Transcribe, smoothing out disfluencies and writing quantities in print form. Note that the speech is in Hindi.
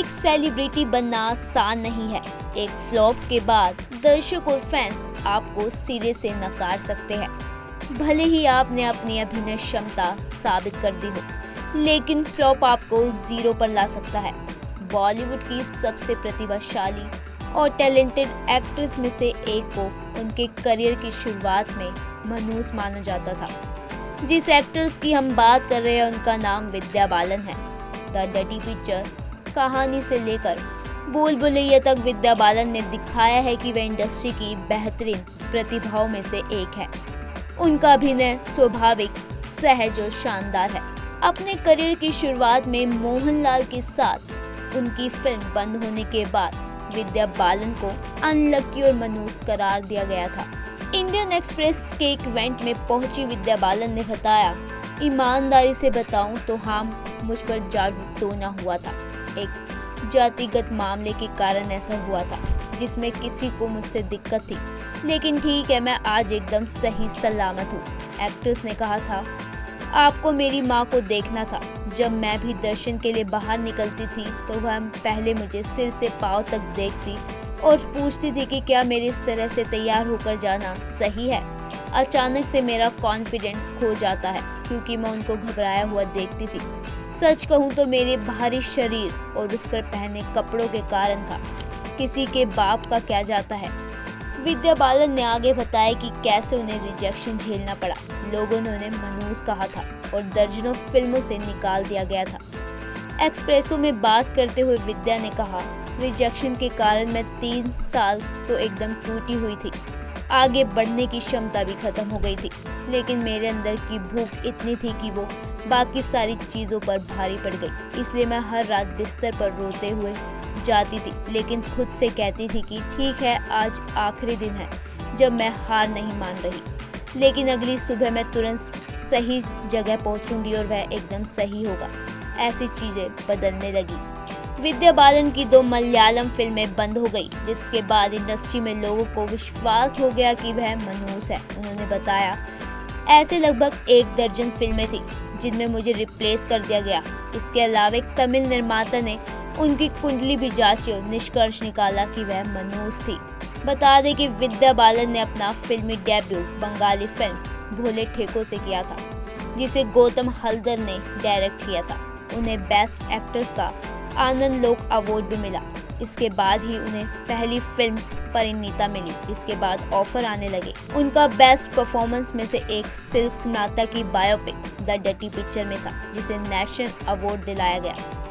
एक सेलिब्रिटी बनना आसान नहीं है। एक फ्लॉप के बाद दर्शक और फैंस आपको सिरे से नकार सकते हैं, भले ही आपने अपनी अभिनय क्षमता साबित कर दी हो, लेकिन फ्लॉप आपको जीरो पर ला सकता है। बॉलीवुड की सबसे प्रतिभाशाली और टैलेंटेड एक्ट्रेस में से एक को उनके करियर की शुरुआत में मनहूस माना जाता था। जिस एक्ट्रेस की हम बात कर रहे हैं उनका नाम विद्या बालन है। द डर्टी पिक्चर कहानी से लेकर भूल भुलैया तक विद्या बालन ने दिखाया है कि वह इंडस्ट्री की बेहतरीन प्रतिभाओं में से एक है। उनका अभिनय स्वाभाविक, सहज और शानदार है। अपने करियर की शुरुआत में मोहनलाल के साथ उनकी फिल्म बंद होने के बाद विद्या बालन को अनलकी और मनहूस करार दिया गया था। इंडियन एक्सप्रेस के एक इवेंट में पहुंची विद्या बालन ने बताया, ईमानदारी से बताऊं तो हाँ, मुझ पर जादू टोना हुआ था। एक जातिगत मामले के कारण ऐसा हुआ था जिसमें किसी को मुझसे दिक्कत थी, लेकिन ठीक है, मैं आज एकदम सही सलामत हूँ। एक्ट्रेस ने कहा था, आपको मेरी माँ को देखना था। जब मैं भी दर्शन के लिए बाहर निकलती थी तो वह पहले मुझे सिर से पाँव तक देखती और पूछती थी कि क्या मेरे इस तरह से तैयार होकर जाना सही है। अचानक से मेरा कॉन्फिडेंस खो जाता है क्योंकि मैं उनको घबराया हुआ देखती थी। सच कहूँ तो मेरे भारी शरीर और उस पर पहने कपड़ों के कारण था। किसी के बाप का क्या जाता है। विद्या बालन ने आगे बताया कि कैसे उन्हें रिजेक्शन झेलना पड़ा। लोगों ने उन्हें मनहूस कहा था और दर्जनों फिल्मों से निकाल दिया गया था। एक्सप्रेसो में बात करते हुए विद्या ने कहा, रिजेक्शन के कारण मैं 3 साल तो एकदम टूटी हुई थी। आगे बढ़ने की क्षमता भी खत्म हो गई थी, लेकिन मेरे अंदर की भूख इतनी थी कि वो बाकी सारी चीज़ों पर भारी पड़ गई। इसलिए मैं हर रात बिस्तर पर रोते हुए जाती थी, लेकिन खुद से कहती थी कि ठीक है, आज आखिरी दिन है जब मैं हार नहीं मान रही। लेकिन अगली सुबह मैं तुरंत सही जगह पहुंचूंगी और वह एकदम सही होगा। ऐसी चीज़ें बदलने लगी। विद्या बालन की 2 मलयालम फिल्में बंद हो गई, जिसके बाद इंडस्ट्री में लोगों को विश्वास हो गया कि वह मनहूस है। उन्होंने बताया, ऐसे लगभग 1 दर्जन फिल्में थी जिनमें मुझे रिप्लेस कर दिया गया। इसके अलावा एक तमिल निर्माता ने उनकी कुंडली भी जांची और निष्कर्ष निकाला कि वह मनहूस थी। बता दें कि विद्या बालन ने अपना फिल्मी डेब्यू बंगाली फिल्म भोले ठेकों से किया था, जिसे गौतम हल्दर ने डायरेक्ट किया था। उन्हें बेस्ट एक्ट्रेस का आनंद लोक अवार्ड भी मिला। इसके बाद ही उन्हें पहली फिल्म परिणीता मिली। इसके बाद ऑफर आने लगे। उनका बेस्ट परफॉर्मेंस में से एक सिल्क स्मिता की बायोपिक द डर्टी पिक्चर में था, जिसे नेशनल अवार्ड दिलाया गया।